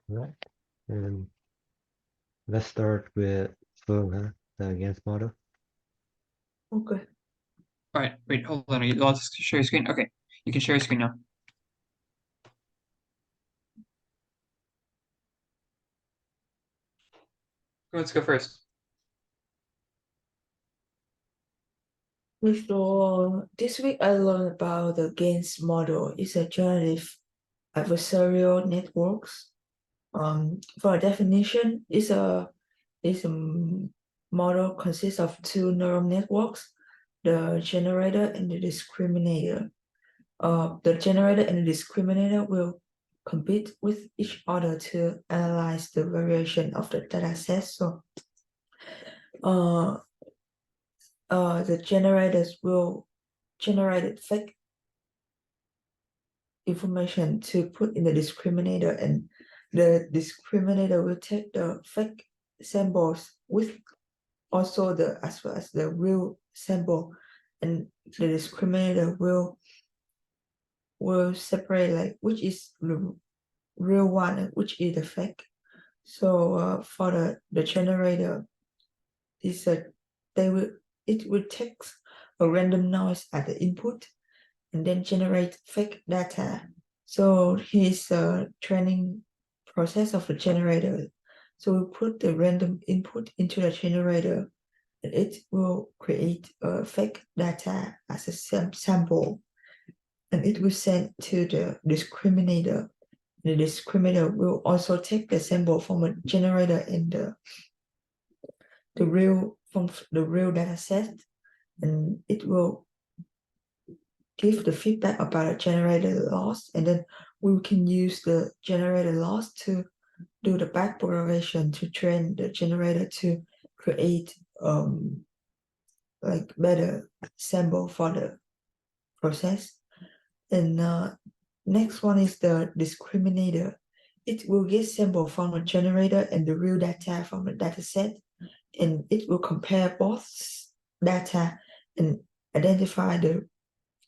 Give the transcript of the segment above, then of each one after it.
Right. And let's start with Phuong, the GANs model. Okay. All right, wait, hold on. I'll just share your screen. Okay, you can share your screen now. Let's go first. So this week I learned about the GANs model. It's a generative adversarial networks. For a definition, it's a model consists of two neural networks, the generator and the discriminator. The generator and the discriminator will compete with each other to analyze the variation of the data set. So the generators will generate fake information to put in the discriminator, and the discriminator will take the fake samples with also the as well as the real sample, and the discriminator will separate like which is the real one and which is the fake. So for the generator, is a it will take a random noise at the input and then generate fake data. So here's a training process of the generator. So we put the random input into the generator, and it will create a fake data as a sample, and it will send to the discriminator. The discriminator will also take the sample from a generator and the real data set, and it will give the feedback about a generated loss, and then we can use the generated loss to do the backpropagation to train the generator to create like better sample for the process. And next one is the discriminator. It will get sample from a generator and the real data from the data set, and it will compare both data and identify the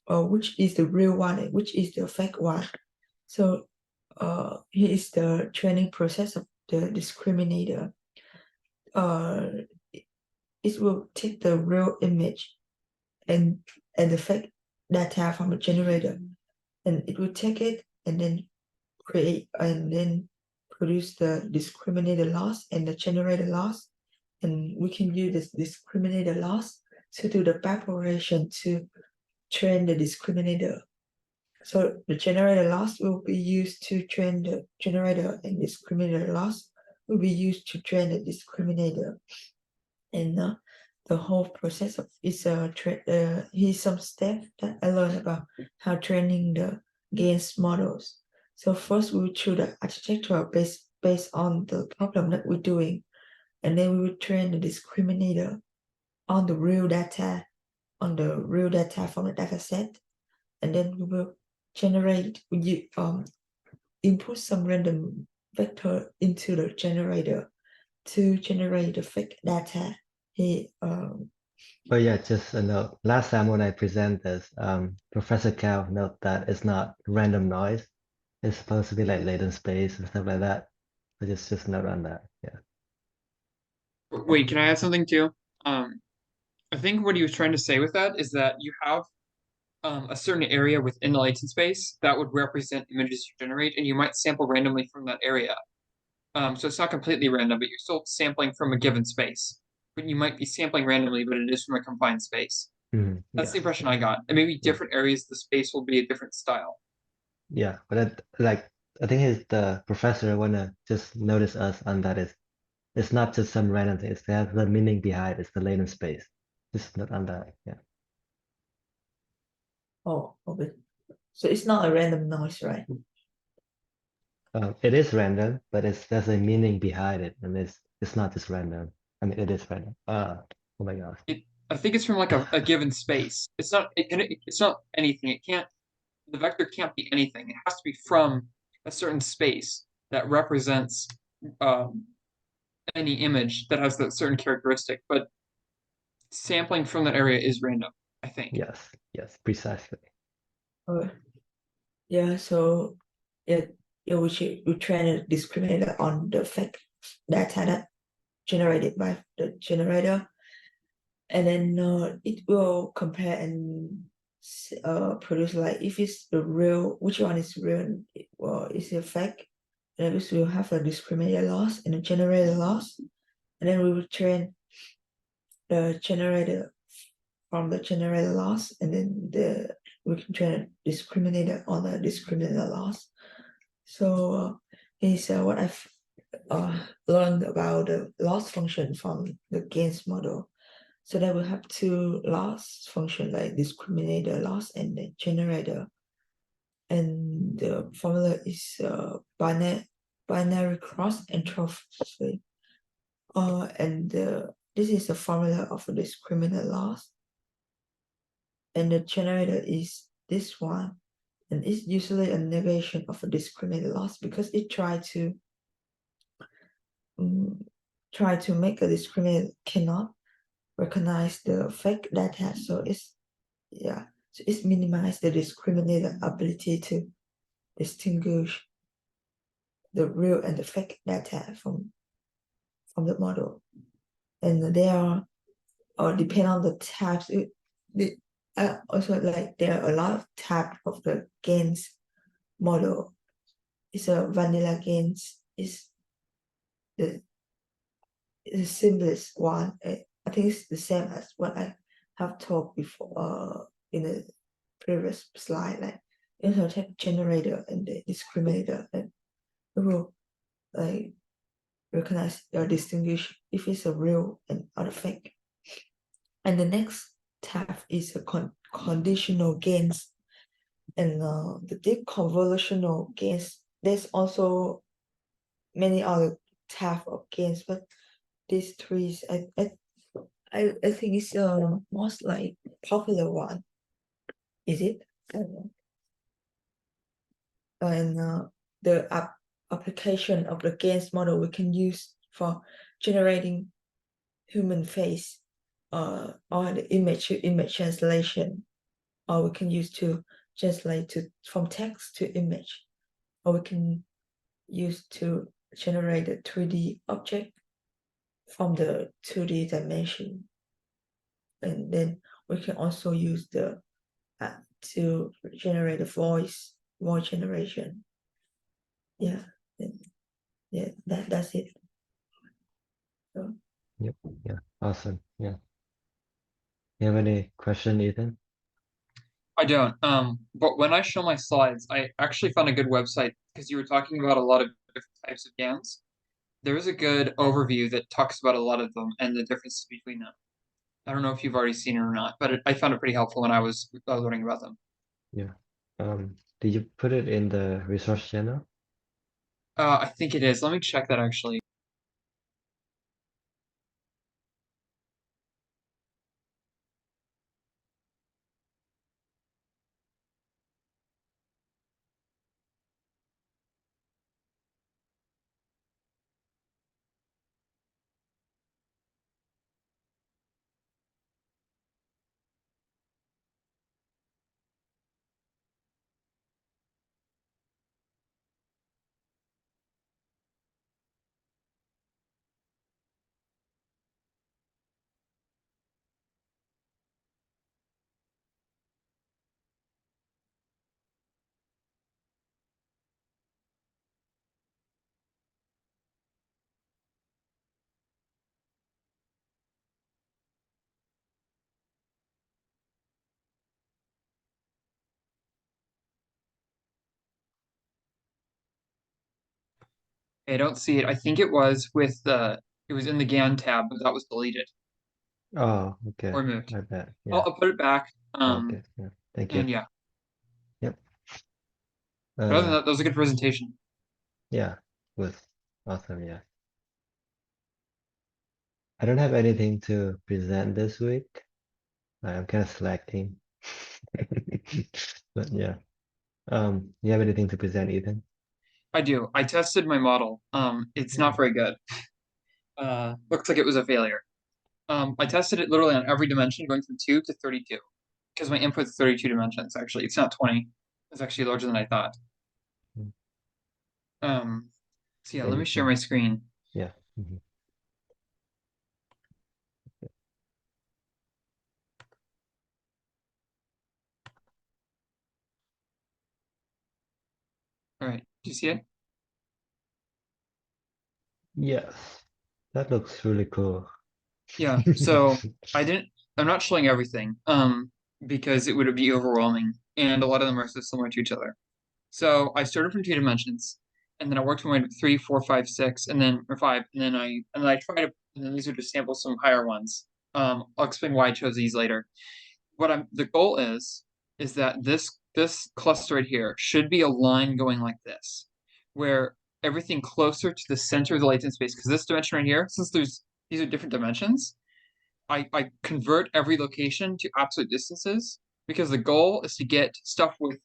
which is the real one and which is the fake one. So here is the training process of the discriminator. It will take the real image and the fake data from the generator, and it will take it and then create and then produce the discriminator loss and the generator loss, and we can use this discriminator loss to do the backpropagation to train the discriminator. So the generator loss will be used to train the generator, and discriminator loss will be used to train the discriminator. And the whole process of is here's some steps that I learned about how training the GANs models. So first we will choose the architecture based on the problem that we're doing, and then we will train the discriminator on the real data from the data set, and then we will input some random vector into the generator to generate the fake data. Oh yeah, just a note. Last time when I present this, Professor Cao note that it's not random noise. It's supposed to be like latent space and stuff like that. So just note on that. Yeah. Wait, can I add something too? I think what he was trying to say with that is that you have a certain area within the latent space that would represent images you generate, and you might sample randomly from that area. So it's not completely random, but you're still sampling from a given space. But you might be sampling randomly, but it is from a confined space. That's the impression I got. And maybe different areas of the space will be a different style. Yeah, but I think the professor wanna just notice us on that it's not just some random thing. It has the meaning behind. It's the latent space. Just note on that. Yeah. Oh, okay. So it's not a random noise, right? It is random, but there's a meaning behind it, and it's not just random. I mean, it is random. Oh my gosh. I think it's from like a given space. It's not anything. The vector can't be anything. It has to be from a certain space that represents any image that has that certain characteristic. But sampling from that area is random, I think. Yes, precisely. Yeah. So it we train a discriminator on the fact data that generated by the generator, and then it will compare and produce like if it's the real, which one is real or is it fake, and then we will have a discriminator loss and a generator loss, and then we will train the generator from the generator loss, and then we can train a discriminator on the discriminator loss. So is what I've learned about the loss function from the GANs model. So that we have two loss function like discriminator loss and the generator. And the formula is binary cross entropy. And this is the formula of a discriminator loss. And the generator is this one. And it's usually a negation of a discriminator loss because it try to make a discriminator cannot recognize the fake data. So it's minimize the discriminator ability to distinguish the real and the fake data from the model. And they are depend on the types. Also, like there are a lot of types of the GANs model. It's a vanilla GANs. Is the simplest one. I think it's the same as what I have talked before in the previous slide. Like you also take generator and the discriminator, and it will like recognize or distinguish if it's a real and or fake. And the next tab is a conditional GANs, and the deep convolutional GANs. There's also many other type of GANs, but these three I think it's most like popular one. Is it? I don't know. And the application of the GANs model we can use for generating human face or the image to image translation, or we can use to translate from text to image, or we can use to generate a 3D object from the 2D dimension. And then we can also use the to generate a voice generation. Yeah, that's it. So. Yep. Yeah. Awesome. Yeah. You have any question, Ethan? I don't. But when I show my slides, I actually found a good website because you were talking about a lot of different types of GANs. There is a good overview that talks about a lot of them and the differences between them. I don't know if you've already seen it or not, but I found it pretty helpful when I was learning about them. Yeah. Did you put it in the resource channel? I think it is. Let me check that actually. I don't see it. I think it was with it was in the GAN tab, but that was deleted Oh, okay. or moved. I bet. I'll, Yeah. I'll put it back. Okay. Yeah. Thank you. And yeah. Yep. But other than that was a good presentation. Yeah. Was awesome. Yeah. I don't have anything to present this week. I'm kind of slacking. But yeah. You have anything to present, Ethan? I do. I tested my model. It's not very good. Looks like it was a failure. I tested it literally on every dimension, going from 2 to 32, because my input's 32 dimensions. Actually, it's not 20. It's actually larger than I thought. So yeah, Yeah, let you me share can. my screen. Yeah. Mhm. All right, do you see it? Yes. That looks really cool. Yeah, so I'm not showing everything, because it would be overwhelming, and a lot of them are so similar to each other. So I started from 2 dimensions, and then I worked my way to 3, 4, 5, 6, and then or 5, and then I try to, and then these are just sample some higher ones. I'll explain why I chose these later. The goal is that this cluster right here should be a line going like this, where everything closer to the center of the latent space, because this dimension right here, since these are different dimensions, I convert every location to absolute distances because the goal is to get stuff with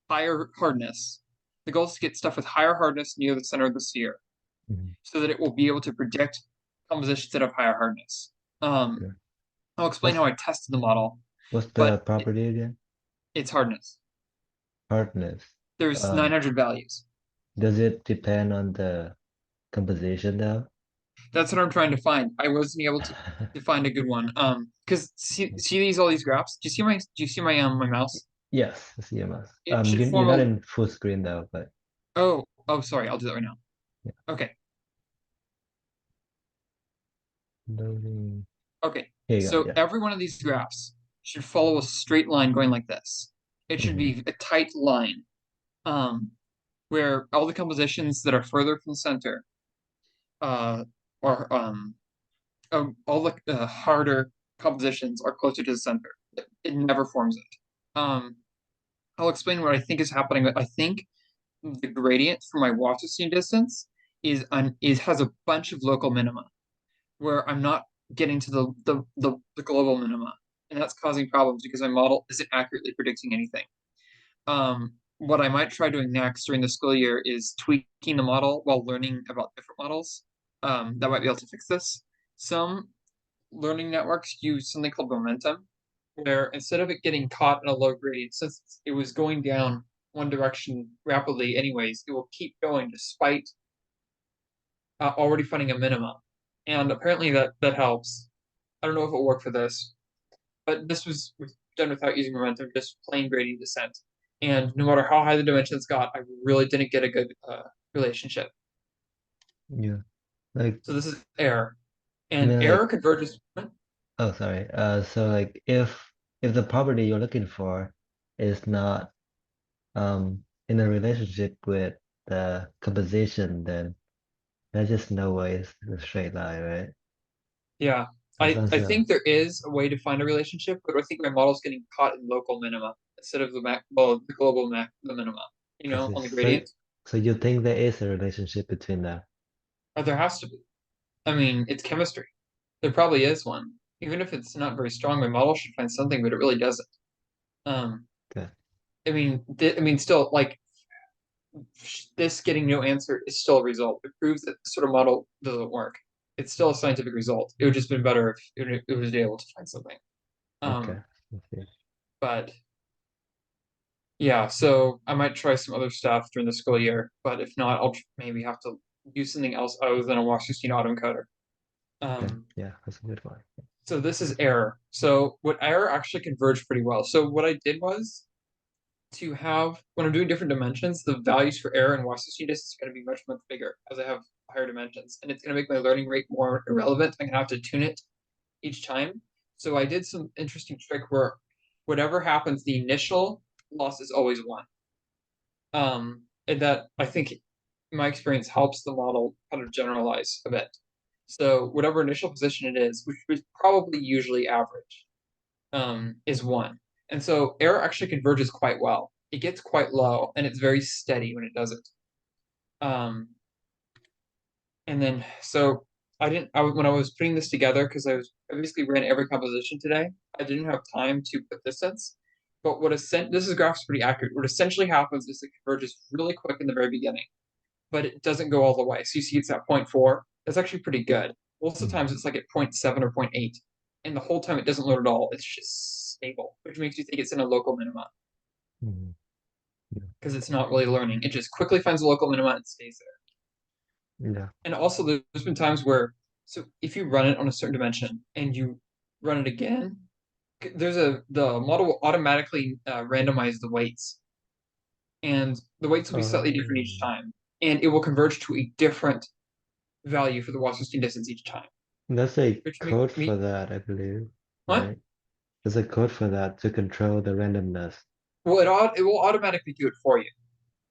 higher hardness. The goal is to get stuff with higher hardness near the center of the sphere Mhm. so that it will be able to predict compositions that have higher hardness. Okay. I'll explain What's how I tested the model, what's the but property again? it's hardness. Hardness. There's Um, 900 values. does it depend on the composition though? That's what I'm trying to find. I wasn't able to find a good one. Because see these all these graphs. Do you see my mouse? Yes, the CMS. It should You're form not a. in full screen though, but Oh, sorry. I'll do that right now. yeah. Okay. Loading. Okay. Here you go. So Yeah. every one of these graphs should follow a straight line going like this. It should Mhm. be a tight line. Um, where all the compositions that are further from the center, uh, are all the harder compositions are closer to the center. It never forms it. I'll explain what I think is happening. I think the gradient for my Waterston distance has a bunch of local minima where I'm not getting to the global minima, and that's causing problems because my model isn't accurately predicting anything. What I might try doing next during the school year is tweaking the model while learning about different models. That might be able to fix this. Some learning networks use something called momentum, where instead of it getting caught in a low gradient, since it was going down one direction rapidly anyways, it will keep going despite already finding a minimum. And apparently that helps. I don't know if it will work for this, but this was done without using momentum, just plain gradient descent. And no matter how high the dimensions got, I really didn't get a good relationship. Yeah. Like, So this is error, I and mean, error like, converges. oh, sorry. So like, if the property you're looking for is not in a relationship with the composition, then there's just no way it's a straight line, right? Yeah, That I sounds I think there is a way to find a relationship, but I think my model's getting caught in local minima instead of the global the minima. I see. On the So gradient. so you think there is a relationship between them? Or there has to be. I mean, it's chemistry. There probably is one. Even if it's not very strong, my model should find something, but it really doesn't. Um, Okay. still, like this getting no answer is still a result. It proves that the sort of model doesn't work. It's still a scientific result. It would just been better if it was able to find something. Okay. Um, I see. but yeah, so I might try some other stuff during the school year, but if not, I'll maybe have to use something else other than a Washington autoencoder. Okay. Um, Yeah, that's a good one. so this is error. So what error actually converged pretty well. So what I did was to have when I'm doing different dimensions, the values for error and Washington distance are going to be much bigger as I have higher dimensions, and it's going to make my learning rate more irrelevant. I'm going to have to tune it each time. So I did some interesting trick where whatever happens, the initial loss is always one. And that I think in my experience helps the model kind of generalize a bit. So whatever initial position it is, which is probably usually average, is one. And so error actually converges quite well. It gets quite low and it's very steady when it does it. Um, and then so when I was putting this together, because I basically ran every composition today, I didn't have time to put distance. But this graph's pretty accurate. What essentially happens is it converges really quick in the very beginning, but it doesn't go all the way. So you see it's at 0.4. That's actually pretty good. Most of the Mhm. times it's like at 0.7 or 0.8. And the whole time it doesn't load at all. It's just stable, which makes you think it's in a local minima. Mhm. because it's not really learning. It just quickly finds the local minima and stays there. Yeah. And also, there's been times where, so if you run it on a certain dimension and you run it again, the model will automatically randomize the weights, and the weights will be slightly different each time, and it will converge to a different value for the Wasserstein distance each time. There's a Which code for that, I believe, what? right? There's a code for that to control the randomness. Well, it will automatically do it for you.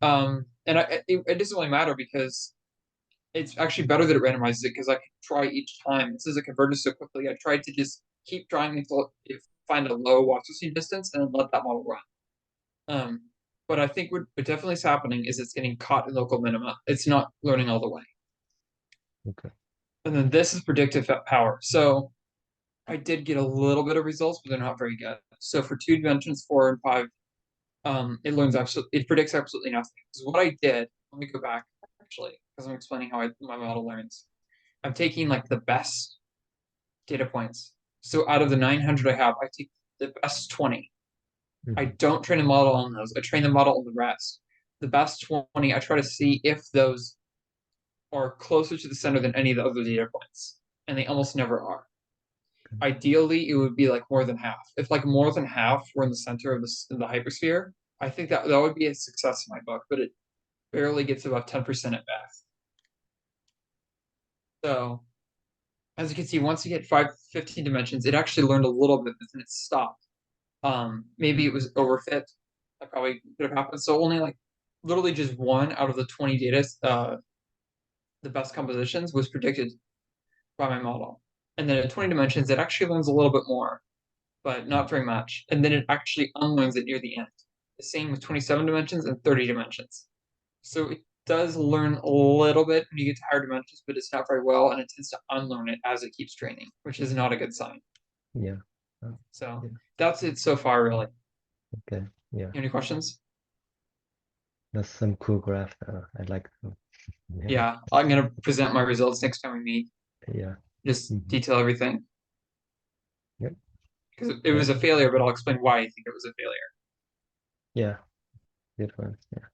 And it doesn't really matter because it's actually better that it randomizes it because I can try each time. Since it converges so quickly, I tried to just keep trying until it find a low Wasserstein distance and then let that model run. But I think what definitely is happening is it's getting caught in local minima. It's not learning all the way. Okay. And then this is predictive power. So I did get a little bit of results, but they're not very good. So for 2 dimensions, 4 and 5, it predicts absolutely nothing. So what I did, let me go back actually, because I'm explaining how my model learns. I'm taking like the best data points. So out of the 900 I have, I take the best 20. I don't train a model on those. I train the model on the rest. The best 20, I try to see if those are closer to the center than any of the other data points. And they almost never are. Ideally, it would be like more than half. If like more than half were in the center of the hypersphere, I think that would be a success in my book, but it barely gets above 10% at best. So as you can see, once you get 15 dimensions, it actually learned a little bit, but then it stopped. Maybe it was overfit. That probably could have happened. So only like literally just 1 out of the 20 data, the best compositions was predicted by my model. And then at 20 dimensions, it actually learns a little bit more, but not very much. And then it actually unlearns it near the end. The same with 27 dimensions and 30 dimensions. So it does learn a little bit when you get to higher dimensions, but it's not very well, and it tends to unlearn it as it keeps training, which is not a good sign. Yeah. So Yeah. that's it so far, really. Okay. Yeah. Any questions? That's some cool graph though. I'd like to. Yeah, I'm gonna present my results next time we meet. Yeah. Just Mhm. detail everything. Yep. Because it was a failure, but I'll explain why I think it was a failure. Yeah. Good one. Yeah.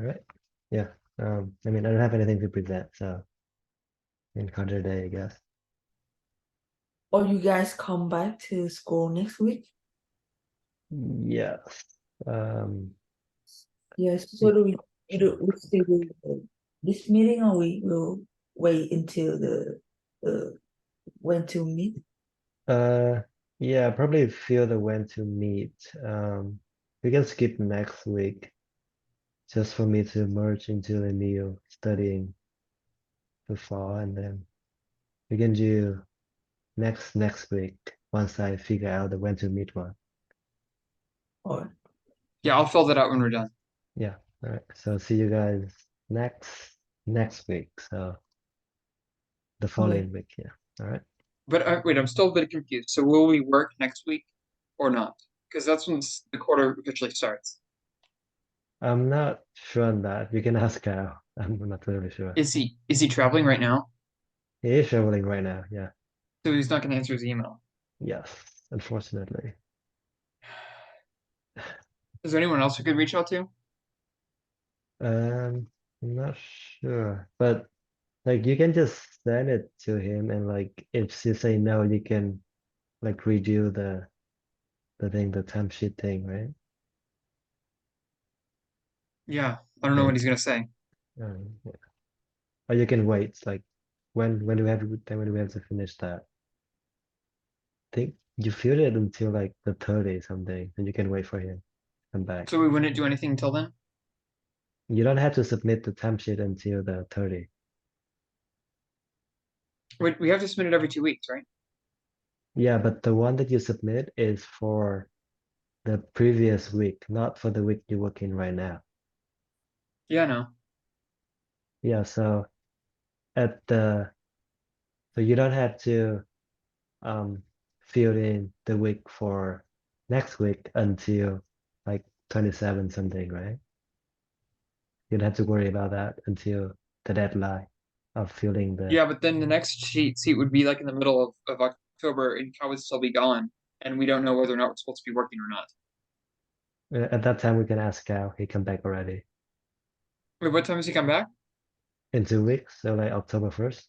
All right. Yeah. I mean, I don't have anything to present, so in contra day, I guess. Or you guys come back to school next week? Yes. Um, Yes. So we still do this meeting, or we will wait until the when to meet? uh, yeah, probably feel the when to meet. We can skip next week just for me to merge into the new studying the fall, and then we can do next week once I figure out the when to meet one. Or Yeah, I'll fill that out when we're done. Yeah. All right. So see you guys next week. So the following week. Yeah. All right. But wait, I'm still a bit confused. So will we work next week or not? Because that's when the quarter officially starts. I'm not sure on that. You can ask Kyle. I'm not really sure. Is he traveling right now? He is traveling right now. Yeah. So he's not going to answer his email. Yes. Unfortunately. Is there anyone else we could reach out to? I'm not sure, but like you can just send it to him, and like if you say no, you can like redo the timesheet thing, right? Yeah, I don't know what Think. he's going to say. Yeah. Or you can wait. Like when do we have when do we have to finish that? Think you filled it until like the 30 something, and you can wait for him to come back. So we wouldn't do anything until then? You don't have to submit the timesheet until the 30. We have to submit it every 2 weeks, right? Yeah, but the one that you submit is for the previous week, not for the week you're working right now. Yeah, no. Yeah, so at the so you don't have to fill in the week for next week until like 27 something, right? You don't have to worry about that until the deadline of filling the Yeah, but then the next seat would be like in the middle of October, and Cal would still be gone, and we don't know whether or not we're supposed to be working or not. At that time, we can ask Cal. He come back already Wait, what time does he come back? in 2 weeks, so like October 1st.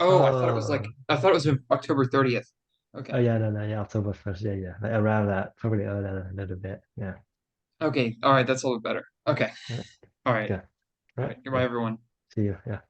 Oh, I thought it was Oh, October 30th. Okay. oh yeah, no, yeah, October 1st. Yeah, yeah, like around that, probably earlier a little bit. Yeah. Okay. All right. That's a little bit better. Okay. Yeah. All right. Okay. All Right. right. Goodbye, Yeah. everyone. See you. Yeah.